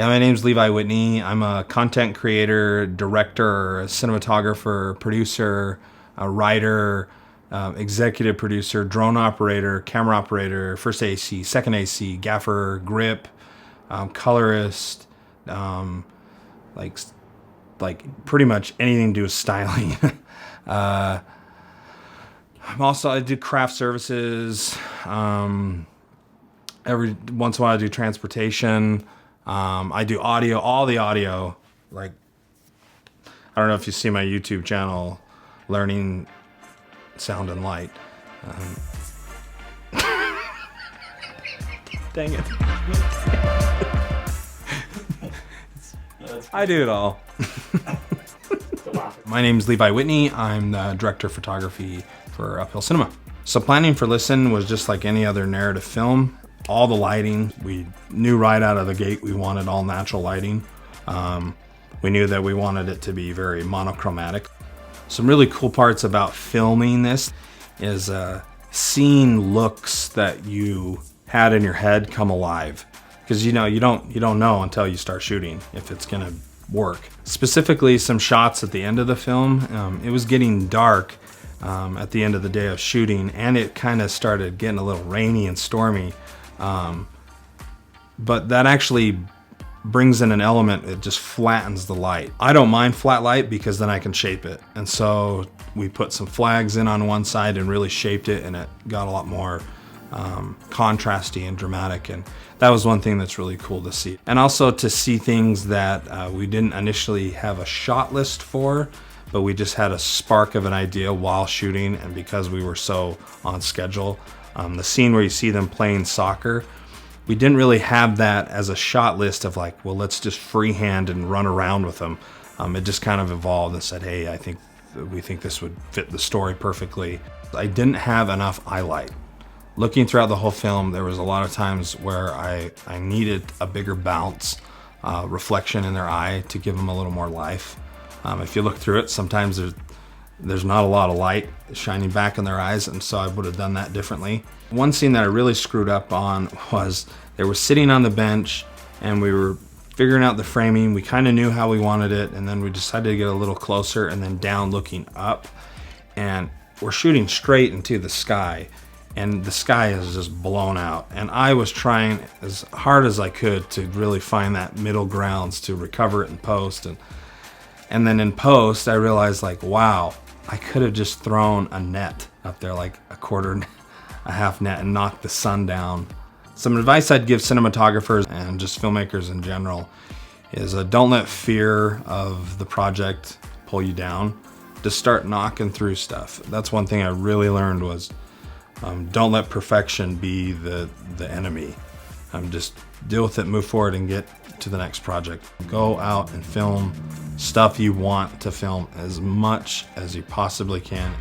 Yeah, my name's Levi Whitney. I'm a content creator, director, cinematographer, producer, a writer, executive producer, drone operator, camera operator, first AC, second AC, gaffer, grip, colorist, like pretty much anything to do with styling. I do craft services. Every once in a while I do transportation. I do audio, all the audio. Like, I don't know if you see my YouTube channel, Learning Sound and Light. Dang it. I do it all. My name's Levi Whitney. I'm the director of photography for Uphill Cinema. So planning for Listen was just like any other narrative film. All the lighting, we knew right out of the gate we wanted all natural lighting. We knew that we wanted it to be very monochromatic. Some really cool parts about filming this is seeing looks that you had in your head come alive. Because you don't know until you start shooting if it's gonna work. Specifically, some shots at the end of the film, it was getting dark at the end of the day of shooting, and it kind of started getting a little rainy and stormy. But that actually brings in an element, it just flattens the light. I don't mind flat light because then I can shape it. And so we put some flags in on one side and really shaped it, and it got a lot more contrasty and dramatic. And that was one thing that's really cool to see. And also to see things that we didn't initially have a shot list for, but we just had a spark of an idea while shooting, and because we were so on schedule. The scene where you see them playing soccer, we didn't really have that as a shot list of like, well, let's just freehand and run around with them. It just kind of evolved and said, hey, we think this would fit the story perfectly. I didn't have enough eye light. Looking throughout the whole film, there was a lot of times where I needed a bigger bounce, reflection in their eye to give them a little more life. If you look through it, sometimes there's not a lot of light shining back in their eyes, and so I would have done that differently. One scene that I really screwed up on was they were sitting on the bench and we were figuring out the framing. We kind of knew how we wanted it, and then we decided to get a little closer and then down looking up, and we're shooting straight into the sky, and the sky is just blown out. And I was trying as hard as I could to really find that middle grounds to recover it in post. And then in post, I realized, like, wow, I could have just thrown a net up there, like a half net, and knocked the sun down. Some advice I'd give cinematographers and just filmmakers in general is don't let fear of the project pull you down. Just start knocking through stuff. That's one thing I really learned was don't let perfection be the enemy. Just deal with it, move forward, and get to the next project. Go out and film stuff you want to film as much as you possibly can.